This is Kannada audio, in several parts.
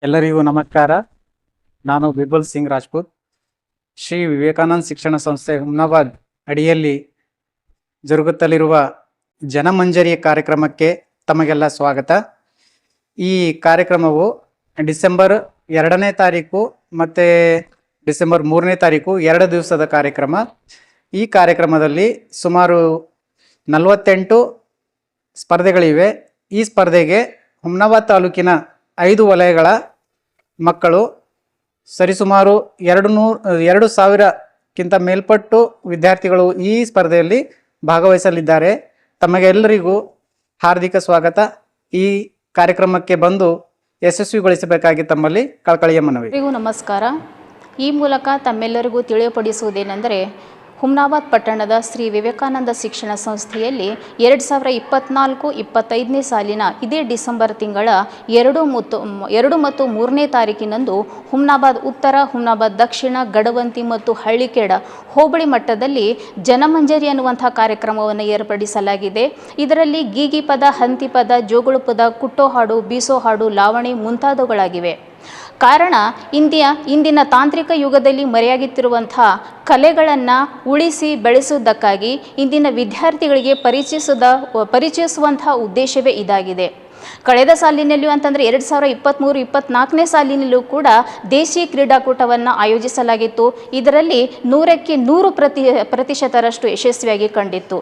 ಎಲ್ಲರಿಗೂ ನಮಸ್ಕಾರ. ನಾನು ಬಿಬಲ್ ಸಿಂಗ್ ರಾಜ್ಪೂತ್. ಶ್ರೀ ವಿವೇಕಾನಂದ ಶಿಕ್ಷಣ ಸಂಸ್ಥೆ ಹುಮ್ನಾಬಾದ್ ಅಡಿಯಲ್ಲಿ ಜರುಗುತ್ತಲಿರುವ ಜನಮಂಜರಿ ಕಾರ್ಯಕ್ರಮಕ್ಕೆ ತಮಗೆಲ್ಲ ಸ್ವಾಗತ. ಈ ಕಾರ್ಯಕ್ರಮವು ಡಿಸೆಂಬರ್ 2ನೇ ತಾರೀಕು ಮತ್ತು ಡಿಸೆಂಬರ್ 3ನೇ ತಾರೀಕು 2 ದಿವಸದ ಕಾರ್ಯಕ್ರಮ. ಈ ಕಾರ್ಯಕ್ರಮದಲ್ಲಿ ಸುಮಾರು 48 ಸ್ಪರ್ಧೆಗಳಿವೆ. ಈ ಸ್ಪರ್ಧೆಗೆ ಹುಮ್ನಾಬಾದ್ ತಾಲೂಕಿನ 5 ವಲಯಗಳ ಮಕ್ಕಳು ಸರಿಸುಮಾರು 2,000ಕ್ಕಿಂತ ಮೇಲ್ಪಟ್ಟು ವಿದ್ಯಾರ್ಥಿಗಳು ಈ ಸ್ಪರ್ಧೆಯಲ್ಲಿ ಭಾಗವಹಿಸಲಿದ್ದಾರೆ. ತಮಗೆಲ್ಲರಿಗೂ ಹಾರ್ದಿಕ ಸ್ವಾಗತ. ಈ ಕಾರ್ಯಕ್ರಮಕ್ಕೆ ಬಂದು ಯಶಸ್ವಿಗೊಳಿಸಬೇಕಾಗಿ ತಮ್ಮಲ್ಲಿ ಕಳಕಳಿಯ ಮನವಿ. ನಮಸ್ಕಾರ. ಈ ಮೂಲಕ ತಮ್ಮೆಲ್ಲರಿಗೂ ತಿಳಿಯಪಡಿಸುವುದೇನೆಂದರೆ, ಹುಮ್ನಾಬಾದ್ ಪಟ್ಟಣದ ಶ್ರೀ ವಿವೇಕಾನಂದ ಶಿಕ್ಷಣ ಸಂಸ್ಥೆಯಲ್ಲಿ 2024-25ನೇ ಸಾಲಿನ ಇದೇ ಡಿಸೆಂಬರ್ ತಿಂಗಳ 2 ಮತ್ತು 3ನೇ ತಾರೀಕಿನಂದು ಹುಮ್ನಾಬಾದ್ ಉತ್ತರ, ಹುಮ್ನಾಬಾದ್ ದಕ್ಷಿಣ, ಗಡವಂತಿ ಮತ್ತು ಹಳ್ಳಿಕೇಡ ಹೋಬಳಿ ಮಟ್ಟದಲ್ಲಿ ಜನಮಂಜರಿ ಅನ್ನುವಂಥ ಕಾರ್ಯಕ್ರಮವನ್ನು ಏರ್ಪಡಿಸಲಾಗಿದೆ. ಇದರಲ್ಲಿ ಗೀಗಿ ಪದ, ಹಂತಿ ಪದ, ಜೋಗುಳು ಪದ, ಕುಟ್ಟೋ ಹಾಡು, ಬೀಸೋ ಹಾಡು, ಲಾವಣಿ ಮುಂತಾದವುಗಳಾಗಿವೆ. ಕಾರಣ ಇಂದಿನ ತಾಂತ್ರಿಕ ಯುಗದಲ್ಲಿ ಮರೆಯಾಗುತ್ತಿರುವಂಥ ಕಲೆಗಳನ್ನು ಉಳಿಸಿ ಬೆಳೆಸುವುದಕ್ಕಾಗಿ ಇಂದಿನ ವಿದ್ಯಾರ್ಥಿಗಳಿಗೆ ಪರಿಚಯಿಸುವಂಥ ಉದ್ದೇಶವೇ ಇದಾಗಿದೆ. ಕಳೆದ ಸಾಲಿನಲ್ಲಿಯೂ ಅಂತಂದರೆ 2023-24ನೇ ಸಾಲಿನಲ್ಲೂ ಕೂಡ ದೇಶೀಯ ಕ್ರೀಡಾಕೂಟವನ್ನು ಆಯೋಜಿಸಲಾಗಿತ್ತು. ಇದರಲ್ಲಿ 100ಕ್ಕೆ 100% ಯಶಸ್ವಿಯಾಗಿ ಕಂಡಿತ್ತು.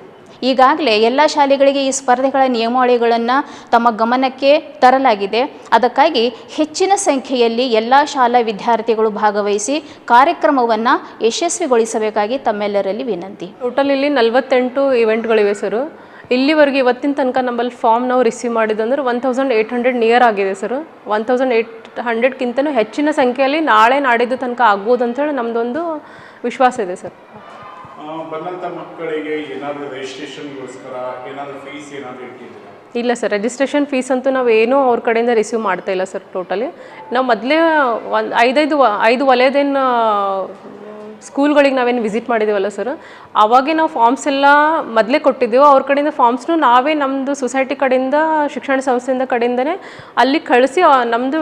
ಈಗಾಗಲೇ ಎಲ್ಲ ಶಾಲೆಗಳಿಗೆ ಈ ಸ್ಪರ್ಧೆಗಳ ನಿಯಮಾವಳಿಗಳನ್ನು ತಮ್ಮ ಗಮನಕ್ಕೆ ತರಲಾಗಿದೆ. ಅದಕ್ಕಾಗಿ ಹೆಚ್ಚಿನ ಸಂಖ್ಯೆಯಲ್ಲಿ ಎಲ್ಲ ಶಾಲಾ ವಿದ್ಯಾರ್ಥಿಗಳು ಭಾಗವಹಿಸಿ ಕಾರ್ಯಕ್ರಮವನ್ನು ಯಶಸ್ವಿಗೊಳಿಸಬೇಕಾಗಿ ತಮ್ಮೆಲ್ಲರಲ್ಲಿ ವಿನಂತಿ. ಟೋಟಲ್ ಇಲ್ಲಿ 48 ಇವೆಂಟ್ಗಳಿವೆ ಸರ್. ಇಲ್ಲಿವರೆಗೆ ಇವತ್ತಿನ ತನಕ ನಮ್ಮಲ್ಲಿ ಫಾರ್ಮ್ ನಾವು ರಿಸೀವ್ ಮಾಡಿದಂದ್ರೆ 1800 ನಿಯರ್ ಆಗಿದೆ ಸರ್. 1800ಕ್ಕಿಂತಲೂ ಹೆಚ್ಚಿನ ಸಂಖ್ಯೆಯಲ್ಲಿ ನಾಳೆ ನಾಡಿದ್ದು ತನಕ ಆಗ್ಬೋದು ಅಂತೇಳಿ ನಮ್ಮದೊಂದು ವಿಶ್ವಾಸ ಇದೆ ಸರ್. ಬಂದಂಥ ಮಕ್ಕಳಿಗೆ ಏನಾದರೂ ರಿಜಿಸ್ಟ್ರೇಷನ್ಗೋಸ್ಕರ ಏನಾದರೂ ಫೀಸ್ ಏನಾದರೂ ಇಟ್ಟಿದ್ದೀರಾ? ಇಲ್ಲ ಸರ್, ರಿಜಿಸ್ಟ್ರೇಷನ್ ಫೀಸ್ ಅಂತೂ ನಾವೇನೂ ಅವ್ರ ಕಡೆಯಿಂದ ರಿಸೀವ್ ಮಾಡ್ತಾ ಇಲ್ಲ ಸರ್. ಟೋಟಲಿ ನಾವು ಮೊದಲೇ ಐದು ವಲಯದೇನು ಸ್ಕೂಲ್ಗಳಿಗೆ ನಾವೇನು ವಿಸಿಟ್ ಮಾಡಿದ್ದೀವಲ್ಲ ಸರ್, ಅವಾಗೇ ನಾವು ಫಾರ್ಮ್ಸ್ ಎಲ್ಲ ಮೊದಲೇ ಕೊಟ್ಟಿದ್ದೆವು. ಅವ್ರ ಕಡೆಯಿಂದ ಫಾರ್ಮ್ಸ್ನು ನಾವೇ ನಮ್ಮದು ಸೊಸೈಟಿ ಕಡೆಯಿಂದ, ಶಿಕ್ಷಣ ಸಂಸ್ಥೆಯಿಂದ ಕಡೆಯಿಂದನೇ ಅಲ್ಲಿ ಕಳಿಸಿ ನಮ್ಮದು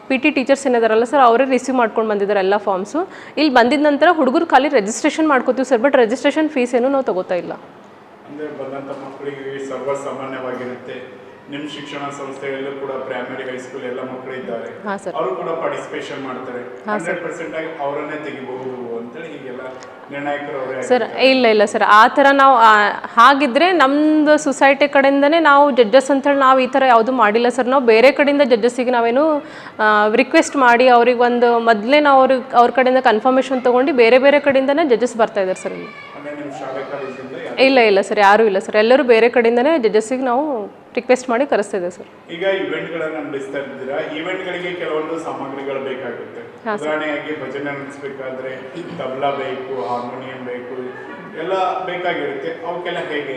PT ಟೀಚರ್ಸ್ ಏನಿದಾರಲ್ಲ ಸರ್, ಅವರೇ ರಿಸೀವ್ ಮಾಡ್ಕೊಂಡು ಬಂದಿದ್ದಾರೆ ಎಲ್ಲ ಫಾರ್ಮ್ಸು. ಇಲ್ಲಿ ಬಂದಿದ್ದ ನಂತರ ಹುಡುಗರು ಖಾಲಿ ರಿಜಿಸ್ಟ್ರೇಷನ್ ಮಾಡ್ಕೋತೀವಿ ಸರ್, ಬಟ್ ರಿಜಿಸ್ಟ್ರೇಷನ್ ಫೀಸ್ ಏನೂ ನಾವು ತಗೋತಾ ಇಲ್ಲ. ಅಂದರೆ ಬಂದಂಥ ಮಕ್ಕಳಿಗೆ ಸರ್ವಸಾಮಾನ್ಯವಾಗಿರುತ್ತೆ. ನಿಮ್ಮ ಶಿಕ್ಷಣ ಸಂಸ್ಥೆಯಲ್ಲೂ ಕೂಡ ಪ್ರೈಮರಿ, ಹೈಸ್ಕೂಲ್ ಎಲ್ಲ ಮಕ್ಕಳು ಇದ್ದಾರೆ, ಅವರು ಕೂಡ ಪಾರ್ಟಿಸಿಪೇಷನ್ ಮಾಡ್ತಾರೆ. 100% ಆಗಿ ಅವರನ್ನೇ ತೆಗಿಬಹುದು ಅಂತೇಳಿ ಹೀಗೆಲ್ಲ ನಿರ್ಣಾಯಕರು ಸರ್. ಇಲ್ಲ ಸರ್, ಆ ಥರ ನಾವು ಹಾಗಿದ್ರೆ ನಮ್ಮದು ಸೊಸೈಟಿ ಕಡೆಯಿಂದನೇ ನಾವು ಜಡ್ಜಸ್ ಅಂತೇಳಿ ನಾವು ಈ ಥರ ಯಾವುದೂ ಮಾಡಿಲ್ಲ ಸರ್. ನಾವು ಬೇರೆ ಕಡೆಯಿಂದ ಜಡ್ಜಸ್ಸಿಗೆ ನಾವೇನು ರಿಕ್ವೆಸ್ಟ್ ಮಾಡಿ ಅವ್ರಿಗೆ ಒಂದು ಮೊದಲೇ ನಾವು ಅವ್ರ ಕಡೆಯಿಂದ ಕನ್ಫರ್ಮೇಷನ್ ತೊಗೊಂಡು ಬೇರೆ ಕಡೆಯಿಂದನೇ ಜಡ್ಜಸ್ ಬರ್ತಾ ಇದ್ದಾರೆ ಸರ್. ಇಲ್ಲಿ ಇಲ್ಲ ಸರ್, ಯಾರೂ ಇಲ್ಲ ಸರ್. ಎಲ್ಲರೂ ಬೇರೆ ಕಡೆಯಿಂದನೇ ಜಡ್ಜಸ್ಸಿಗೆ ನಾವು ರಿಕ್ವೆಸ್ಟ್ ಮಾಡಿ ಕರೆಸ್ತಿದೆ ಸರ್. ಈಗ ಇವೆಂಟ್ಗಳನ್ನು ನಡೆಸ್ತಾ ಇದ್ದೀರಾ, ಇವೆಂಟ್ಗಳಿಗೆ ಕೆಲವೊಂದು ಸಾಮಗ್ರಿಗಳು ಬೇಕಾಗುತ್ತೆ. ಉದಾಹರಣೆಯಾಗಿ ಭಜನೆ ನಡೆಸಬೇಕಾದ್ರೆ ತಬಲಾ ಬೇಕು, ಹಾರ್ಮೋನಿಯಂ ಬೇಕು, ಎಲ್ಲ ಬೇಕಾಗಿರುತ್ತೆ. ಅವಕ್ಕೆಲ್ಲ ಹೇಗೆ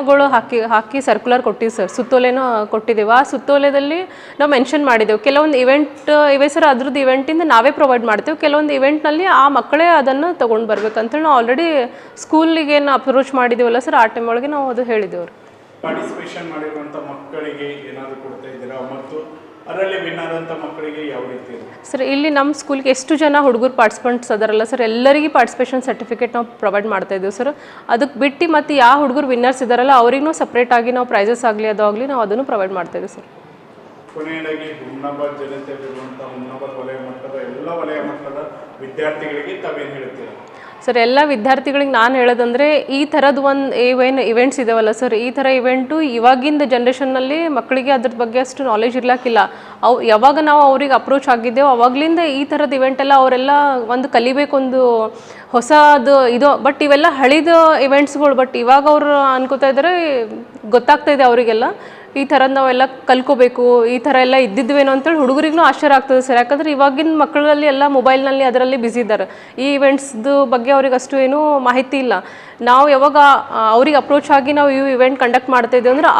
ಗಳು ಹಾಕಿ ಸರ್ಕ್ಯುಲರ್ ಕೊಟ್ಟಿವಿ ಸರ್. ಸುತ್ತೋಲೆನೂ ಕೊಟ್ಟಿದ್ದೇವೆ. ಆ ಸುತ್ತೋಲೆದಲ್ಲಿ ನಾವು ಮೆನ್ಷನ್ ಮಾಡಿದ್ದೆವು ಕೆಲವೊಂದು ಇವೆಂಟ್ ಇವೆ ಸರ್. ಅದ್ರದ್ದು ಇವೆಂಟಿಂದ ನಾವೇ ಪ್ರೊವೈಡ್ ಮಾಡ್ತೇವೆ. ಕೆಲವೊಂದು ಇವೆಂಟ್ನಲ್ಲಿ ಆ ಮಕ್ಕಳೇ ಅದನ್ನು ತೊಗೊಂಡು ಬರ್ಬೇಕಂತೇಳಿ ನಾವು ಆಲ್ರೆಡಿ ಸ್ಕೂಲಿಗೆ ಏನು ಅಪ್ರೋಚ್ ಮಾಡಿದ್ದೀವಲ್ಲ ಸರ್, ಆ ಟೈಮ್ ಒಳಗೆ ನಾವು ಅದು ಹೇಳಿದ್ದೇವೆ. ಪಾರ್ಟಿಸಿಪೇಷನ್ ಮಾಡಿರುವಂಥ ಮಕ್ಕಳಿಗೆ ಏನಾದರೂ ಕೊಡ್ತಾ ಇದ್ದೀರಾ ಮತ್ತು ಅದರಲ್ಲಿ ವಿನ್ ಆದಂಥ ಮಕ್ಕಳಿಗೆ ಯಾವ ರೀತಿ ಸರ್? ಇಲ್ಲಿ ನಮ್ಮ ಸ್ಕೂಲ್ಗೆ ಎಷ್ಟು ಜನ ಹುಡುಗರು ಪಾರ್ಟಿಸಿಪೆಂಟ್ಸ್ ಅದಾರಲ್ಲ ಸರ್, ಎಲ್ಲರಿಗೂ ಪಾರ್ಟಿಸಿಪೇಷನ್ ಸರ್ಟಿಫಿಕೇಟ್ ನಾವು ಪ್ರೊವೈಡ್ ಮಾಡ್ತಾ ಇದ್ದೀವಿ ಸರ್. ಅದಕ್ಕೆ ಬಿಟ್ಟು ಮತ್ತು ಯಾವ ಹುಡುಗರು ವಿನ್ನರ್ಸ್ ಇದ್ದಾರಲ್ಲ ಅವ್ರಿಗೂ ಸಪ್ರೇಟಾಗಿ ನಾವು ಪ್ರೈಸಸ್ ಆಗಲಿ ಅದಾಗಲಿ ನಾವು ಅದನ್ನು ಪ್ರೊವೈಡ್ ಮಾಡ್ತಾ ಇದ್ದೀವಿ ಸರ್. ಕೊನೆಯದಾಗಿ ಹುಮ್ನಾಬಾದ್ ಜನತೆಯಲ್ಲಿರುವಂಥ ಹುಮ್ನಾಬಾದ್ ವಲಯ ಮಟ್ಟದ ಎಲ್ಲ ವಲಯ ಮಟ್ಟದ ವಿದ್ಯಾರ್ಥಿಗಳಿಗೆ ತಾವೇನು ಹೇಳ್ತೀರಾ? ಸರ್, ಎಲ್ಲ ವಿದ್ಯಾರ್ಥಿಗಳಿಗೆ ನಾನು ಹೇಳೋದಂದರೆ, ಈ ಥರದ್ದು ಒಂದು ಇವೆಂಟ್ಸ್ ಇದಾವಲ್ಲ ಸರ್, ಈ ಥರ ಇವೆಂಟು ಇವಾಗಿಂದ ಜನ್ರೇಷನ್ನಲ್ಲಿ ಮಕ್ಕಳಿಗೆ ಅದ್ರ ಬಗ್ಗೆ ಅಷ್ಟು ನಾಲೆಜ್ ಇರ್ಲಿಕ್ಕಿಲ್ಲ. ಯಾವಾಗ ನಾವು ಅವ್ರಿಗೆ ಅಪ್ರೋಚ್ ಆಗಿದ್ದೇವೆ ಅವಾಗಲಿಂದ ಈ ಥರದ ಇವೆಂಟೆಲ್ಲ ಅವರೆಲ್ಲ ಒಂದು ಕಲಿಬೇಕು, ಒಂದು ಹೊಸದು ಇದು. ಬಟ್ ಇವೆಲ್ಲ ಹಳಿದ ಇವೆಂಟ್ಸ್ಗಳು. ಬಟ್ ಇವಾಗ ಅವರು ಅನ್ಕೋತಾ ಇದ್ದಾರೆ, ಗೊತ್ತಾಗ್ತಾ ಇದೆ ಅವರಿಗೆಲ್ಲ ಈ ಥರದ್ದು ನಾವೆಲ್ಲ ಕಲ್ಕೋಬೇಕು, ಈ ಥರ ಎಲ್ಲ ಇದ್ದಿದ್ವೇನೋ ಅಂತೇಳಿ ಹುಡುಗರಿಗೂ ಆಶ್ಚರ್ಯ ಆಗ್ತದೆ ಸರ್. ಯಾಕಂದರೆ ಇವಾಗಿನ ಮಕ್ಕಳಲ್ಲಿ ಎಲ್ಲ ಮೊಬೈಲ್ನಲ್ಲಿ ಅದರಲ್ಲಿ ಬ್ಯುಸಿ ಇದ್ದಾರೆ. ಈ ಇವೆಂಟ್ಸ್ದು ಬಗ್ಗೆ ಅವ್ರಿಗೆ ಅಷ್ಟು ಏನೂ ಮಾಹಿತಿ ಇಲ್ಲ. ನಾವು ಯಾವಾಗ ಅವ್ರಿಗೆ ಅಪ್ರೋಚ್ ಆಗಿ ನಾವು ಈ ಇವೆಂಟ್ ಕಂಡಕ್ಟ್ ಮಾಡ್ತಾ ಇದ್ದೀವಿ ಅಂದರೆ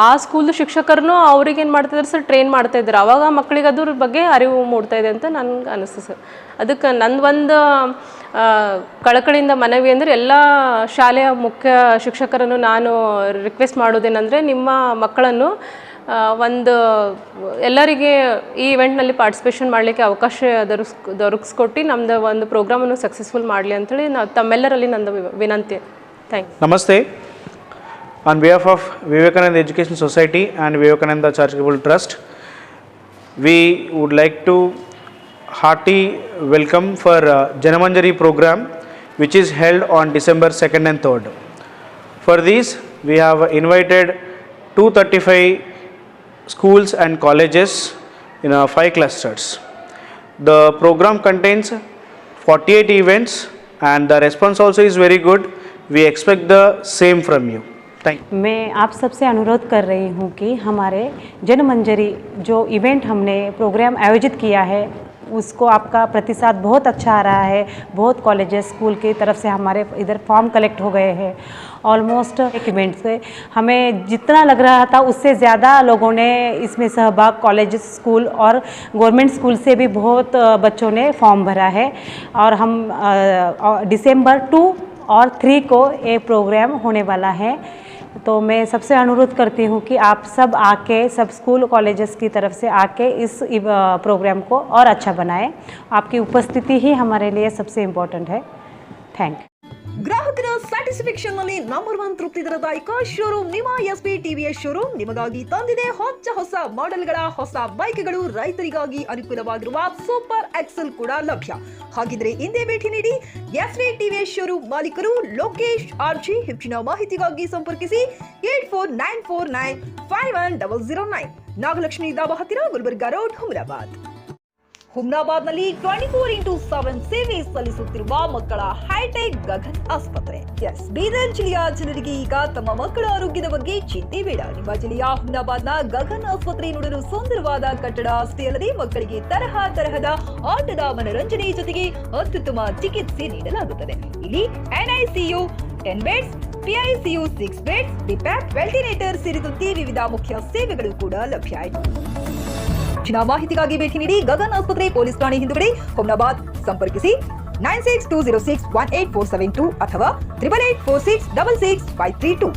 ಆ ಸ್ಕೂಲ್ದು ಶಿಕ್ಷಕರನ್ನು ಅವ್ರಿಗೆ ಏನು ಮಾಡ್ತಿದ್ದಾರೆ ಸರ್, ಟ್ರೈನ್ ಮಾಡ್ತಾ ಇದ್ದಾರೆ. ಆವಾಗ ಮಕ್ಕಳಿಗೆ ಅದ್ರ ಬಗ್ಗೆ ಅರಿವು ಮೂಡ್ತಾ ಇದೆ ಅಂತ ನನಗೆ ಅನಿಸ್ತು ಸರ್. ಅದಕ್ಕೆ ನಂದೊಂದು ಕಳಕಳಿಯಿಂದ ಮನವಿ ಅಂದರೆ ಎಲ್ಲ ಶಾಲೆಯ ಮುಖ್ಯ ಶಿಕ್ಷಕರನ್ನು ನಾನು ರಿಕ್ವೆಸ್ಟ್ ಮಾಡೋದೇನೆಂದರೆ, ನಿಮ್ಮ ಮಕ್ಕಳನ್ನು ಒಂದು ಎಲ್ಲರಿಗೆ ಈ ಇವೆಂಟ್ನಲ್ಲಿ ಪಾರ್ಟಿಸಿಪೇಷನ್ ಮಾಡಲಿಕ್ಕೆ ಅವಕಾಶ ದೊರಕಿಸ್ಕೊಟ್ಟು ನಮ್ಮದು ಒಂದು ಪ್ರೋಗ್ರಾಮನ್ನು ಸಕ್ಸಸ್ಫುಲ್ ಮಾಡಲಿ ಅಂತೇಳಿ ನಾವು ತಮ್ಮೆಲ್ಲರಲ್ಲಿ ನಂದು ವಿನಂತಿ. Thank you. Namaste. On behalf of Vivekananda Education Society and Vivekananda Charitable Trust, we would like to hearty welcome for Janamanjari program, which is held on December 2nd and 3rd. For this, we have invited 235 schools and colleges in 5 clusters. The program contains 48 events and the response also is very good. We expect the same from you. Thank you. मैं आप सबसे अनुरोध कर रही हूँ कि हमारे जनमंजरी जो इवेंट हमने प्रोग्राम आयोजित किया है उसको आपका प्रतिसाद बहुत अच्छा आ रहा है. बहुत कॉलेजेस स्कूल की तरफ से हमारे इधर फॉर्म कलेक्ट हो गए हैं. ऑलमोस्ट एक इवेंट से हमें जितना लग रहा था उससे ज़्यादा लोगों ने इसमें सहभाग, कॉलेज, स्कूल और गवर्नमेंट स्कूल से भी बहुत बच्चों ने फॉर्म भरा है. और हम दिसंबर 2 और 3 को ये प्रोग्राम होने वाला है. तो मैं सबसे अनुरोध करती हूँ कि आप सब आके, सब स्कूल कॉलेजेस की तरफ से आके इस प्रोग्राम को और अच्छा बनाएं. आपकी उपस्थिति ही हमारे लिए सबसे इम्पोर्टेंट है. Thank you. ಗ್ರಾಹಕರ ಸ್ಯಾಟಿಸ್ಫ್ಯಾಕ್ಷನ್ ನಲ್ಲಿ ನಂಬರ್ 1 ತೃಪ್ತಿ ದರದಾಯಕ ಶೋರೂಮ್ ನಿಮ್ಮ ಎಸ್ಪಿ ಟಿವಿಎಸ್ ಶೋರೂಮ್ ನಿಮಗಾಗಿ ತಂದಿದೆ ಹೊಸ ಮಾಡೆಲ್ಗಳ ಹೊಸ ಬೈಕ್ಗಳು. ರೈತರಿಗಾಗಿ ಅನುಕೂಲವಾಗಿರುವ ಸೂಪರ್ ಎಕ್ಸೆಲ್ ಕೂಡ ಲಭ್ಯ. ಹಾಗಿದ್ರೆ ಹಿಂದೆ ಭೇಟಿ ನೀಡಿ ಎಸ್ಪಿ ಟಿವಿಎಸ್ ಶೋರೂಮ್ ಮಾಲೀಕರು ಲೋಕೇಶ್ ಆರ್ಜಿ. ಹೆಚ್ಚಿನ ಮಾಹಿತಿಗಾಗಿ ಸಂಪರ್ಕಿಸಿ 8494951009. ನಾಗಲಕ್ಷ್ಮಿ ದಾಬಾ ಹತ್ತಿರ, ಗುಲ್ಬರ್ಗಾ ರೋಡ್, ಹುಮ್ನಾಬಾದ್. ಹುಮ್ನಾಬಾದ್ನಲ್ಲಿ 24x7 ಸೇವೆ ಸಲ್ಲಿಸುತ್ತಿರುವ ಮಕ್ಕಳ ಹೈಟೆಕ್ ಗಗನ್ ಆಸ್ಪತ್ರೆ. ಬೀದರ್ ಜಿಲ್ಲೆಯ ಜನರಿಗೆ ಈಗ ತಮ್ಮ ಮಕ್ಕಳ ಆರೋಗ್ಯದ ಬಗ್ಗೆ ಚಿಂತೆ ಬೇಡ. ನಿಮ್ಮ ಜಿಲ್ಲೆಯ ಹುಮ್ನಾಬಾದ್ನ ಗಗನ್ ಆಸ್ಪತ್ರೆ ನೋಡಲು ಸುಂದರವಾದ ಕಟ್ಟಡ ಅಷ್ಟೇ ಅಲ್ಲದೆ ಮಕ್ಕಳಿಗೆ ತರಹದ ಆಟದ ಮನರಂಜನೆ ಜೊತೆಗೆ ಅತ್ಯುತ್ತಮ ಚಿಕಿತ್ಸೆ ನೀಡಲಾಗುತ್ತದೆ. ಇಲ್ಲಿ NICU 10 ಬೆಡ್ಸ್, PICU 6 ಬೆಡ್ಸ್, ಡಿಪ್ಯಾಪ್, ವೆಂಟಿಲೇಟರ್ ಸೇರಿದಂತೆ ವಿವಿಧ ಮುಖ್ಯ ಸೇವೆಗಳು ಕೂಡ ಲಭ್ಯ. ಹೆಚ್ಚಿನ ಮಾಹಿತಿಗಾಗಿ ಭೇಟಿ ನೀಡಿ ಗಗನ್ ಆಸ್ಪತ್ರೆ, ಪೊಲೀಸ್ ಠಾಣೆ ಹಿಂದುಗಡೆ, ಹುಮ್ನಾಬಾದ್. ಸಂಪರ್ಕಿಸಿ 9620618472 ಅಥವಾ 8846666532.